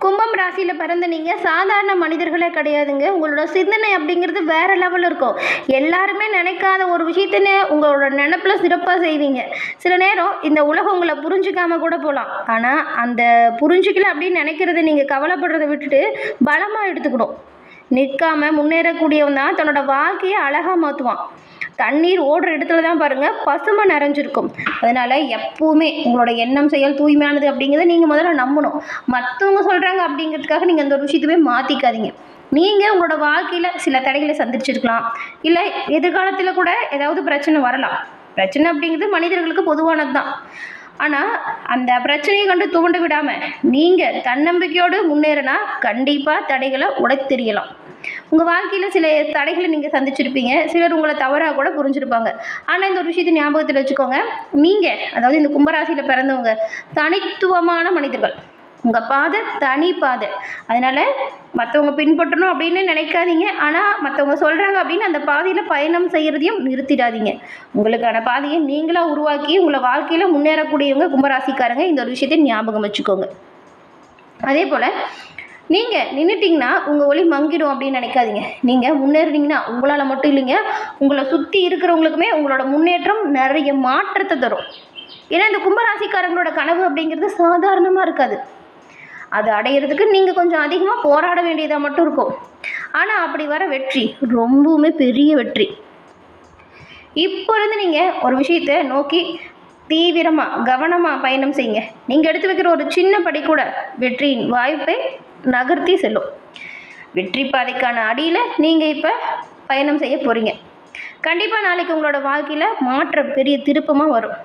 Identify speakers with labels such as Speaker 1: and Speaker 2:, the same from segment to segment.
Speaker 1: கும்பம் ராசியில் பிறந்த நீங்கள் சாதாரண மனிதர்களே கிடையாதுங்க. உங்களோட சிந்தனை அப்படிங்கிறது வேறு லெவலில் இருக்கும். எல்லாருமே நினைக்காத ஒரு விஷயத்தின்னு உங்களோட நினப்பில் சிறப்பாக செய்வீங்க. சில நேரம் இந்த உலகம் உங்களை புரிஞ்சிக்காமல் கூட போகலாம். ஆனால் அந்த புரிஞ்சிக்கல அப்படின்னு நினைக்கிறத நீங்கள் கவலைப்படுறதை விட்டுட்டு பலமாக எடுத்துக்கணும். நிற்காமல் முன்னேறக்கூடியவன் தான் தன்னோட வாழ்க்கையை அழகாக மாற்றுவான். தண்ணீர் ஓடுற இடத்துல தான் பாருங்கள் பசுமை நிறைஞ்சிருக்கும். அதனால் எப்பவுமே உங்களோட எண்ணம் செயல் தூய்மையானது அப்படிங்கிறத நீங்கள் முதல்ல நம்பணும். மற்றவங்க சொல்கிறாங்க அப்படிங்கிறதுக்காக நீங்கள் அந்த ஒரு விஷயத்தையே மாற்றிக்காதீங்க. நீங்கள் உங்களோட வாழ்க்கையில் சில தடைகளை சந்திச்சிருக்கலாம், இல்லை எதிர்காலத்தில் கூட ஏதாவது பிரச்சனை வரலாம். பிரச்சனை அப்படிங்கிறது மனிதர்களுக்கு பொதுவானது தான். ஆனால் அந்த பிரச்சனையை கண்டு துவண்டு விடாமல் நீங்கள் தன்னம்பிக்கையோடு முன்னேறினா கண்டிப்பாக தடைகளை உடைத்து தெரியலாம். உங்கள் வாழ்க்கையில் சில தடைகளை நீங்கள் சந்திச்சிருப்பீங்க. சிலர் உங்களை தவறாக கூட புரிஞ்சிருப்பாங்க. ஆனால் இந்த ஒரு விஷயத்தை ஞாபகத்தில் வச்சுக்கோங்க. நீங்கள், அதாவது இந்த கும்பராசியில் பிறந்தவங்க தனித்துவமான மனிதர்கள். உங்கள் பாதை தனி பாதை. அதனால் மற்றவங்க பின்பற்றணும் அப்படின்னு நினைக்காதீங்க. ஆனால் மற்றவங்க சொல்கிறாங்க அப்படின்னு அந்த பாதையில் பயணம் செய்கிறதையும் நிறுத்திடாதீங்க. உங்களுக்கான பாதையை நீங்களாக உருவாக்கி உங்களை வாழ்க்கையில் முன்னேறக்கூடியவங்க கும்பராசிக்காரங்க. இந்த ஒரு விஷயத்தை ஞாபகம் வச்சுக்கோங்க. அதே போல் நீங்கள் நின்றுட்டிங்கன்னா உங்கள் ஒளி மங்கிடும் அப்படின்னு நினைக்காதீங்க. நீங்கள் முன்னேறினீங்கன்னா உங்களால் மட்டும் இல்லைங்க, உங்களை சுற்றி இருக்கிறவங்களுக்குமே உங்களோட முன்னேற்றம் நிறைய மாற்றத்தை தரும். ஏன்னா இந்த கும்பராசிக்காரங்களோட கனவு அப்படிங்கிறது சாதாரணமாக இருக்காது. அது அடையிறதுக்கு நீங்கள் கொஞ்சம் அதிகமாக போராட வேண்டியதாக மட்டும் இருக்கும். ஆனால் அப்படி வர வெற்றி ரொம்பவுமே பெரிய வெற்றி. இப்போ இருந்து நீங்கள் ஒரு விஷயத்தை நோக்கி தீவிரமாக கவனமாக பயணம் செய்யுங்க. நீங்கள் எடுத்து வைக்கிற ஒரு சின்ன படி கூட வெற்றியின் வாய்ப்பை நகர்த்தி செல்லும். வெற்றி பாதைக்கான அடியில் நீங்கள் இப்போ பயணம் செய்ய போகிறீங்க. கண்டிப்பாக நாளைக்கு உங்களோட வாழ்க்கையில் மாற்றம் பெரிய திருப்பமாக வரும்.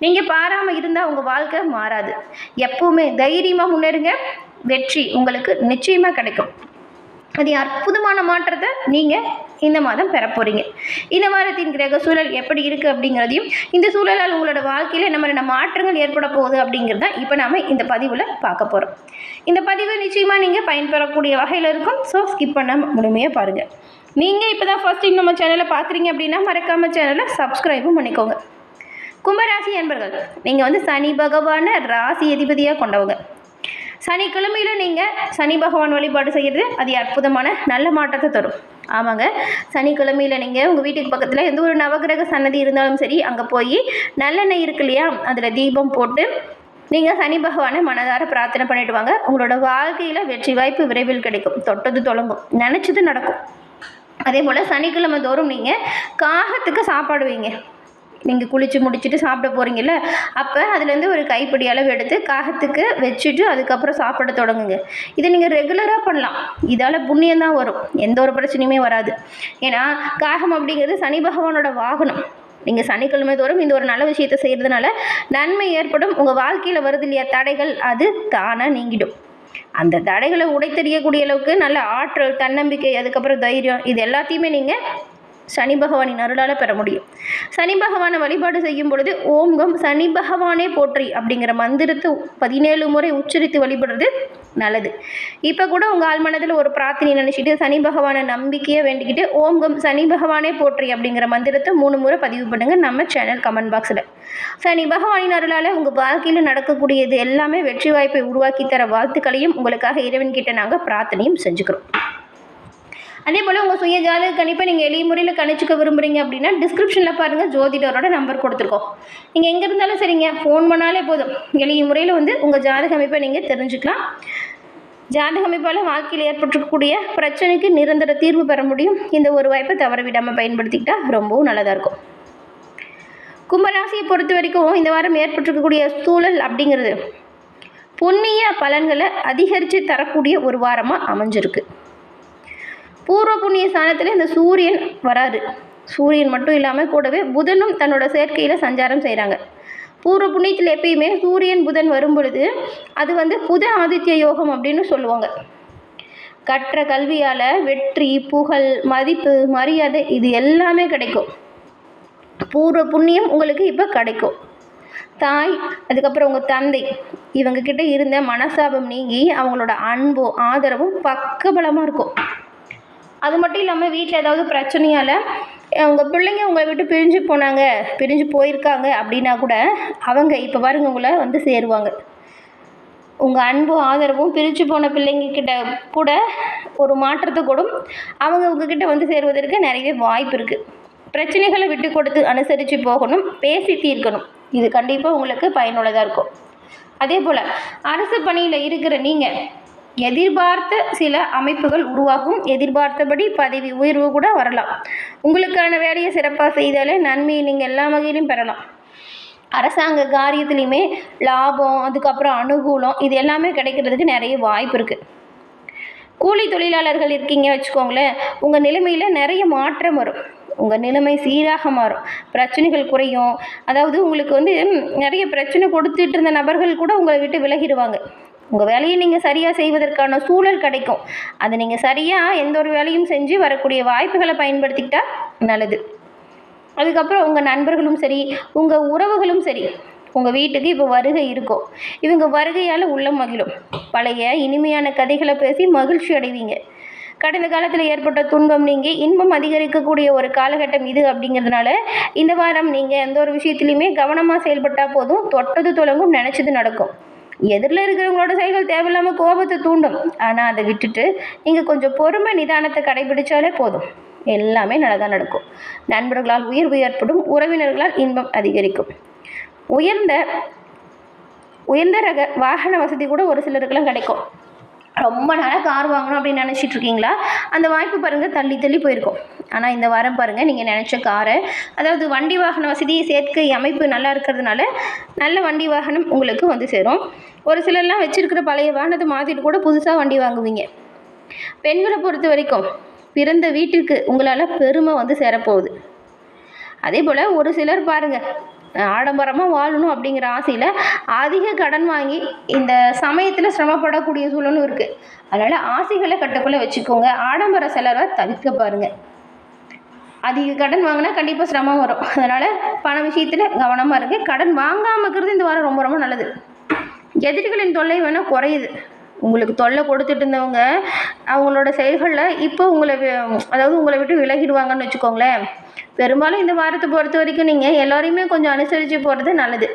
Speaker 1: நீங்கள் பாராமல் இருந்தால் உங்கள் வாழ்க்கை மாறாது. எப்பவுமே தைரியமாக முன்னேறுங்க. வெற்றி உங்களுக்கு நிச்சயமாக கிடைக்கும். அது அற்புதமான மாற்றத்தை நீங்கள் இந்த மாதம் பெற போகிறீங்க. இந்த வாரத்தின் கிரக சூழல் எப்படி இருக்குது அப்படிங்கிறதையும், இந்த சூழலால் உங்களோட வாழ்க்கையில் என்ன மாதிரியான மாற்றங்கள் ஏற்பட போகுது அப்படிங்கிறது தான் இப்போ நாம் இந்த பதிவில் பார்க்க போகிறோம். இந்த பதிவு நிச்சயமாக நீங்கள் பயன்பெறக்கூடிய வகையில் இருக்கும். ஸோ ஸ்கிப் பண்ணாமல் முழுமையாக பாருங்கள். நீங்கள் இப்போ தான் ஃபர்ஸ்ட் டைம் நம்ம சேனலை பார்க்குறீங்க அப்படின்னா மறக்காமல் சேனலை சப்ஸ்கிரைபும் பண்ணிக்கோங்க. கும்பராசி என்பர்கள், நீங்கள் சனி பகவானை ராசி அதிபதியாக கொண்டவங்க. சனிக்கிழமையில் நீங்கள் சனி பகவான் வழிபாடு செய்கிறது அது அற்புதமான நல்ல மாற்றத்தை தரும். ஆமாங்க, சனிக்கிழமையில் நீங்கள் உங்கள் வீட்டுக்கு பக்கத்தில் எந்த ஒரு நவகிரக சன்னதி இருந்தாலும் சரி, அங்கே போய் நல்லெண்ணெய் இருக்கு இல்லையா, அதில் தீபம் போட்டு நீங்கள் சனி பகவானை மனதார பிரார்த்தனை பண்ணிட்டு வாங்க. உங்களோட வாழ்க்கையில் வெற்றி வாய்ப்பு விரைவில் கிடைக்கும். தொட்டது தொடங்கும், நினச்சது நடக்கும். அதே போல் சனிக்கிழமை தோறும் நீங்கள் காகத்துக்கு சாப்பாடு வைங்க. நீங்கள் குளித்து முடிச்சுட்டு சாப்பிட போகிறீங்கல்ல, அப்போ அதுலேருந்து ஒரு கைப்பிடி அளவு எடுத்து காகத்துக்கு வச்சுட்டு அதுக்கப்புறம் சாப்பிட தொடங்குங்க. இதை நீங்கள் ரெகுலராக பண்ணலாம். இதால் புண்ணியம் தான் வரும், எந்த ஒரு பிரச்சனையுமே வராது. ஏன்னா காகம் அப்படிங்கிறது சனி பகவானோட வாகனம். நீங்கள் சனிக்கிழமை தோறும் இந்த ஒரு நல்ல விஷயத்தை செய்கிறதுனால நன்மை ஏற்படும். உங்கள் வாழ்க்கையில் வருது இல்லையா தடைகள், அது தானாக நீங்கிடும். அந்த தடைகளை உடைத்தெறியக்கூடிய அளவுக்கு நல்ல ஆற்றல், தன்னம்பிக்கை, அதுக்கப்புறம் தைரியம், இது எல்லாத்தையுமே நீங்கள் சனி பகவானின் அருளால் பெற முடியும். சனி பகவானை வழிபாடு செய்யும் பொழுது ஓம்கம் சனி பகவானே போற்றி அப்படிங்கிற மந்திரத்தை 17 முறை உச்சரித்து வழிபடுறது நல்லது. இப்போ கூட உங்கள் ஆள் மனதில் ஒரு பிரார்த்தனை நினச்சிட்டு சனி பகவானை நம்பிக்கையை வேண்டிக்கிட்டு ஓம்கம் சனி பகவானே போற்றி அப்படிங்கிற மந்திரத்தை 3 முறை பதிவு பண்ணுங்கள் நம்ம சேனல் கமெண்ட் பாக்ஸில். சனி பகவானின் அருளால் உங்கள் வாழ்க்கையில் நடக்கக்கூடியது எல்லாமே வெற்றி வாய்ப்பை உருவாக்கி தர வாழ்த்துக்களையும் உங்களுக்காக இறைவன்கிட்ட நாங்கள் பிரார்த்தனையும் செஞ்சுக்கிறோம். அதே போல் உங்கள் சுய ஜாதக கணிப்பை நீங்கள் எளிய முறையில் கணிச்சிக்க விரும்புகிறீங்க அப்படின்னா டிஸ்கிரிப்ஷனில் பாருங்கள், ஜோதிடரோட நம்பர் கொடுத்துருக்கோம். நீங்கள் எங்கே இருந்தாலும் சரிங்க, ஃபோன் பண்ணாலே போதும். எளிய முறையில் உங்கள் ஜாதக அமைப்பை நீங்கள் தெரிஞ்சுக்கலாம். ஜாதக அமைப்பால் வாழ்க்கையில் ஏற்பட்டிருக்கக்கூடிய பிரச்சனைக்கு நிரந்தர தீர்வு பெற முடியும். இந்த ஒரு வாய்ப்பை தவற விடாமல் பயன்படுத்திக்கிட்டால் ரொம்பவும் நல்லதாக இருக்கும். கும்பராசியை பொறுத்த வரைக்கும் இந்த வாரம் ஏற்பட்டிருக்கக்கூடிய சூழல் அப்படிங்கிறது புண்ணிய பலன்களை அதிகரித்து தரக்கூடிய ஒரு வாரமாக அமைஞ்சிருக்கு. பூர்வ புண்ணிய ஸ்தானத்தில் இந்த சூரியன் வராது. சூரியன் மட்டும் இல்லாமல் கூடவே புதனும் தன்னோட சேர்க்கையில் சஞ்சாரம் செய்கிறாங்க. பூர்வ புண்ணியத்தில் எப்பயுமே சூரியன் புதன் வரும் பொழுது அது புத ஆதித்ய யோகம் அப்படின்னு சொல்லுவாங்க. கற்ற கல்வியால் வெற்றி, புகழ், மதிப்பு, மரியாதை இது எல்லாமே கிடைக்கும். பூர்வ புண்ணியம் உங்களுக்கு இப்போ கிடைக்கும். தாய், அதுக்கப்புறம் உங்கள் தந்தை, இவங்கக்கிட்ட இருந்த மனசாபம் நீங்கி அவங்களோட அன்பும் ஆதரவும் பக்கபலமாக இருக்கும். அது மட்டும் இல்லாமல் வீட்டில் ஏதாவது பிரச்சனையால் உங்கள் பிள்ளைங்க உங்களை விட்டு பிரிஞ்சு போயிருக்காங்க அப்படின்னா கூட அவங்க இப்போ பாருங்க உங்களை சேருவாங்க. உங்கள் அன்பும் ஆதரவும் பிரித்து போன பிள்ளைங்கக்கிட்ட கூட ஒரு மாற்றத்தை கூடும். அவங்க உங்ககிட்ட வந்து சேருவதற்கு நிறைய வாய்ப்பு இருக்குது. பிரச்சனைகளை விட்டு கொடுத்து அனுசரித்து போகணும், பேசி தீர்க்கணும். இது கண்டிப்பாக உங்களுக்கு பயனுள்ளதாக இருக்கும். அதே போல் அரசு பணியில் இருக்கிற நீங்கள் எதிர்பார்த்த சில அமைப்புகள் உருவாகும். எதிர்பார்த்தபடி பதவி உயர்வு கூட வரலாம். உங்களுக்கான வேலையை சிறப்பாக செய்தாலே நன்மையை நீங்கள் எல்லா வகையிலும் பெறலாம். அரசாங்க காரியத்துலேயுமே லாபம், அதுக்கப்புறம் அனுகூலம், இது எல்லாமே கிடைக்கிறதுக்கு நிறைய வாய்ப்பு இருக்குது. கூலி தொழிலாளர்கள் இருக்கீங்க வச்சுக்கோங்களேன், உங்கள் நிலைமையில் நிறைய மாற்றம் வரும். உங்கள் நிலைமை சீராக மாறும், பிரச்சனைகள் குறையும். அதாவது உங்களுக்கு வந்து நிறைய பிரச்சனை கொடுத்துட்டு இருந்த நபர்கள் கூட உங்களை விட்டு விலகிடுவாங்க. உங்கள் வேலையை நீங்கள் சரியாக செய்வதற்கான சூழல் கிடைக்கும். அதை நீங்கள் சரியாக எந்த ஒரு வேலையும் செஞ்சு வரக்கூடிய வாய்ப்புகளை பயன்படுத்திக்கிட்டால் நல்லது. அதுக்கப்புறம் உங்கள் நண்பர்களும் சரி, உங்கள் உறவுகளும் சரி, உங்கள் வீட்டுக்கு இப்போ வருகை இருக்கும். இவங்க வருகையால் உள்ளம் மகிழும். பழைய இனிமையான கதைகளை பேசி மகிழ்ச்சி அடைவீங்க. கடந்த காலத்தில் ஏற்பட்ட துன்பம் நீங்கி இன்பம் அதிகரிக்கக்கூடிய ஒரு காலகட்டம் இது அப்படிங்கிறதுனால இந்த வாரம் நீங்கள் எந்த ஒரு விஷயத்துலையுமே கவனமாக செயல்பட்டால் போதும். தொட்டது தொடங்கும், நினச்சது நடக்கும். எதிரில் இருக்கிறவங்களோட செயல்கள் தேவையில்லாமல் கோபத்தை தூண்டும். ஆனால் அதை விட்டுட்டு நீங்கள் கொஞ்சம் பொறுமை நிதானத்தை கடைபிடிச்சாலே போதும். எல்லாமே நல்லதாக நடக்கும். நண்பர்களால் உயர்வு ஏற்படும், உறவினர்களால் இன்பம் அதிகரிக்கும். உயர்ந்த ரக வாகன வசதி கூட ஒரு சிலருக்கெல்லாம் கிடைக்கும். ரொம்ப நாளாக கார் வாங்கணும் அப்படின்னு நினச்சிட்டு இருக்கீங்களா? அந்த வாய்ப்பு பாருங்கள் தள்ளி போயிருக்கும். ஆனால் இந்த வாரம் பாருங்கள், நீங்கள் நினச்ச காரை, அதாவது வண்டி வாகன வசதி சேர்க்கை அமைப்பு நல்லா இருக்கிறதுனால நல்ல வண்டி வாகனம் உங்களுக்கு வந்து சேரும். ஒரு சிலர்லாம் வச்சுருக்கிற பழைய வாகனத்தை மாற்றிட்டு கூட புதுசாக வண்டி வாங்குவீங்க. பெண்களை பொறுத்த வரைக்கும் பிறந்த வீட்டிற்கு உங்களால் பெருமை வந்து சேரப்போகுது. அதே போல் ஒரு சிலர் பாருங்கள், ஆடம்பரமாக வாழணும் அப்படிங்கிற ஆசையில் அதிக கடன் வாங்கி இந்த சமயத்தில் சிரமப்படக்கூடிய சூழலும் இருக்குது. அதனால் ஆசைகளை கட்டுக்குள்ளே வச்சுக்கோங்க. ஆடம்பர செலவை தவிர்க்க பாருங்கள். அதிக கடன் வாங்கினா கண்டிப்பாக சிரமம் வரும். அதனால் பண விஷயத்தில் கவனமாக இருக்குது. கடன் வாங்காமல் இருக்கிறது இந்த வாரம் ரொம்ப ரொம்ப நல்லது. எதிரிகளின் தொல்லை வேணால் குறையுது. உங்களுக்கு தொல்லை கொடுத்துட்டு இருந்தவங்க அவங்களோட செயல்களில் இப்போ உங்களை விட்டு விலகிடுவாங்கன்னு வச்சுக்கோங்களேன். பெரும்பாலும் இந்த வாரத்தை பொறுத்த வரைக்கும் நீங்கள் எல்லோரையுமே கொஞ்சம் அனுசரித்து போகிறது நல்லது.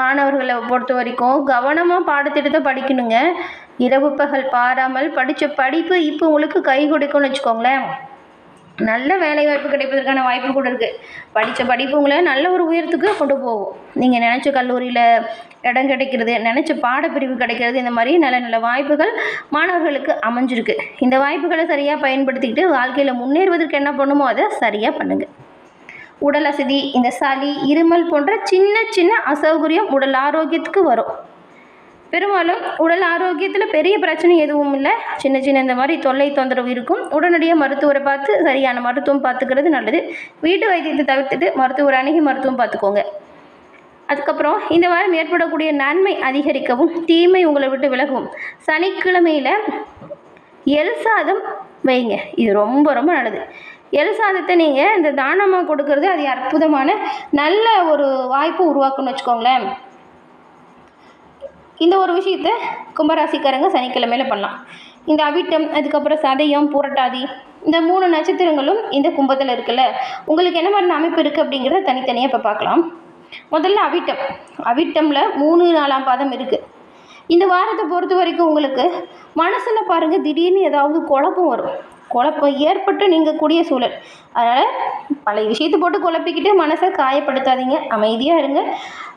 Speaker 1: மாணவர்களை பொறுத்த வரைக்கும் கவனமாக பாடத்திட்டத்தை படிக்கணுங்க. இரவு பகல் பாராமல் படித்த படிப்பு இப்போ உங்களுக்கு கை கொடுக்கும்னு வச்சுக்கோங்களேன். நல்ல வேலை வாய்ப்பு கிடைப்பதற்கான வாய்ப்பு கூட இருக்குது. படித்த படிப்பு உங்களை நல்ல ஒரு உயரத்துக்கு கொண்டு போகும். நீங்கள் நினச்ச கல்லூரியில் இடம் கிடைக்கிறது, நினச்ச பாடப்பிரிவு கிடைக்கிறது, இந்த மாதிரி நல்ல நல்ல வாய்ப்புகள் மாணவர்களுக்கு அமைஞ்சிருக்கு. இந்த வாய்ப்புகளை சரியாக பயன்படுத்திக்கிட்டு வாழ்க்கையில் முன்னேறுவதற்கு என்ன பண்ணுமோ அதை சரியாக பண்ணுங்கள். உடல் அசதி, இந்த சளி, இருமல் போன்ற சின்ன சின்ன அசௌகரியம் உடல் ஆரோக்கியத்துக்கு வரும். பெரும்பாலும் உடல் ஆரோக்கியத்தில் பெரிய பிரச்சனை எதுவும் இல்லை. சின்ன சின்ன இந்த மாதிரி தொந்தரவு இருக்கும். உடனடியாக மருத்துவரை பார்த்து சரியான மருத்துவம் பார்த்துக்கிறது நல்லது. வீட்டு வைத்தியத்தை தவிர்த்துட்டு மருத்துவர் அணுகி மருத்துவம் பார்த்துக்கோங்க. அதுக்கப்புறம் இந்த வாரம் ஏற்படக்கூடிய நன்மை அதிகரிக்கவும் தீமை உங்களை விட்டு விலகும். சனிக்கிழமையில் எல் சாதம் வைங்க. இது ரொம்ப ரொம்ப நல்லது. எல் சாதத்தை நீங்கள் இந்த தானமாக கொடுக்கறது அது அற்புதமான நல்ல ஒரு வாய்ப்பு உருவாக்குன்னு வச்சுக்கோங்களேன். இந்த ஒரு விஷயத்தை கும்பராசிக்காரங்க சனிக்கிழமையில் பண்ணலாம். இந்த அவிட்டம், அதுக்கப்புறம் சதயம், புரட்டாதி, இந்த 3 நட்சத்திரங்களும் இந்த கும்பத்தில் இருக்குல்ல, உங்களுக்கு என்ன மாதிரி அமைப்பு இருக்குது அப்படிங்கிறத தனித்தனியாக இப்போ பார்க்கலாம். முதல்ல அவிட்டமில் 3, 4ஆம் பாதம் இருக்குது. இந்த வாரத்தை பொறுத்த வரைக்கும் உங்களுக்கு மனசில் பாருங்கள் திடீர்னு ஏதாவது குழப்பம் வரும். குழப்பம் ஏற்பட்டு நீங்கக்கூடிய சூழல். அதனால் பழைய விஷயத்தை போட்டு குழப்பிக்கிட்டு மனசை காயப்படுத்தாதீங்க. அமைதியாக இருங்க.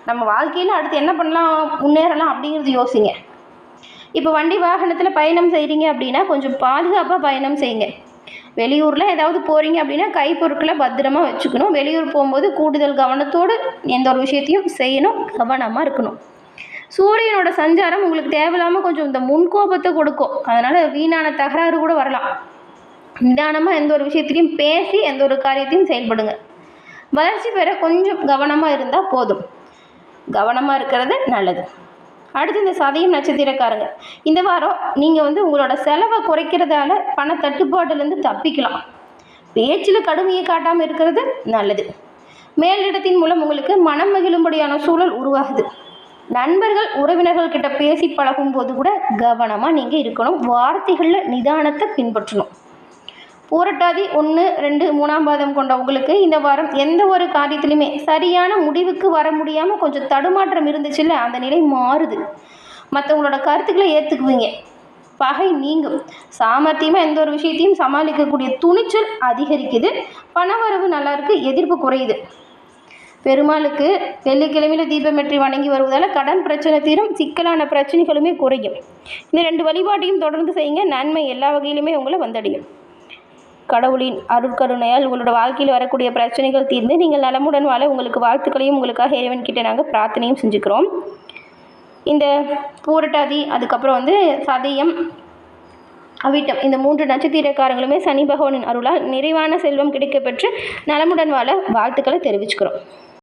Speaker 1: நம்ம வாழ்க்கையில் அடுத்து என்ன பண்ணலாம், முன்னேறலாம் அப்படிங்கிறது யோசிங்க. இப்போ வண்டி வாகனத்தில் பயணம் செய்கிறீங்க அப்படின்னா கொஞ்சம் பாதுகாப்பாக பயணம் செய்யுங்க. வெளியூரில் ஏதாவது போகிறீங்க அப்படின்னா கைப்பொருட்களை பத்திரமா வச்சுக்கணும். வெளியூர் போகும்போது கூடுதல் கவனத்தோடு எந்த ஒரு விஷயத்தையும் செய்யணும், கவனமாக இருக்கணும். சூரியனோட சஞ்சாரம் உங்களுக்கு தேவையில்லாமல் கொஞ்சம் இந்த முன்கோபத்தை கொடுக்கும். அதனால் வீணான தகராறு கூட வரலாம். நிதானமாக எந்த ஒரு விஷயத்திலையும் பேசி எந்த ஒரு காரியத்தையும் செயல்படுங்க. வளர்ச்சி பெற கொஞ்சம் கவனமாக இருந்தால் போதும். கவனமாக இருக்கிறது நல்லது. அடுத்து இந்த சதயம் நட்சத்திரக்காரங்க, இந்த வாரம் நீங்கள் உங்களோட செலவை குறைக்கிறதால பண தட்டுப்பாடுலேருந்து தப்பிக்கலாம். பேச்சில் கடுமையை காட்டாமல் இருக்கிறது நல்லது. மேலிடத்தின் மூலம் உங்களுக்கு மனம் மகிழும்படியான சூழல் உருவாகுது. நண்பர்கள் உறவினர்கள் கிட்ட பேசி பழகும் போது கூட கவனமாக நீங்கள் இருக்கணும். வார்த்தைகளில் நிதானத்தை பின்பற்றணும். பூரட்டாதி 1, 2, 3ஆம் பாதம் கொண்ட உங்களுக்கு இந்த வாரம் எந்த ஒரு காரியத்திலையுமே சரியான முடிவுக்கு வர முடியாமல் கொஞ்சம் தடுமாற்றம் இருந்துச்சுல்ல, அந்த நிலை மாறுது. மற்றவங்களோட கருத்துக்களை ஏற்றுக்குவீங்க. பகை நீங்கும். சாமர்த்தியமாக எந்த ஒரு விஷயத்தையும் சமாளிக்கக்கூடிய துணிச்சல் அதிகரிக்குது. பணவரவு நல்லா இருக்குது, எதிர்ப்பு குறையுது. பெருமாளுக்கு வெள்ளிக்கிழமையில் தீபமேற்றி வணங்கி வருவதால் கடன் பிரச்சனை தீரும், சிக்கலான பிரச்சனைகளுமே குறையும். இந்த 2 வழிபாட்டையும் தொடர்ந்து செய்யுங்க. நன்மை எல்லா வகையிலுமே உங்களை வந்தடையும். கடவுளின் அருட்கருணையால் உங்களோட வாழ்க்கையில் வரக்கூடிய பிரச்சனைகள் தீர்ந்து நீங்கள் நலமுடன் வாழ உங்களுக்கு வாழ்த்துக்களையும் உங்களுக்காக இறைவன்கிட்ட நாங்கள் பிரார்த்தனையும் செஞ்சுக்கிறோம். இந்த பூரட்டாதி, அதுக்கப்புறம் சதயம், அவிட்டம், இந்த 3 நட்சத்திரக்காரங்களுமே சனி பகவானின் அருளால் நிறைவான செல்வம் கிடைக்கப்பெற்று நலமுடன் வாழ வாழ்த்துக்களை தெரிவிச்சுக்கிறோம்.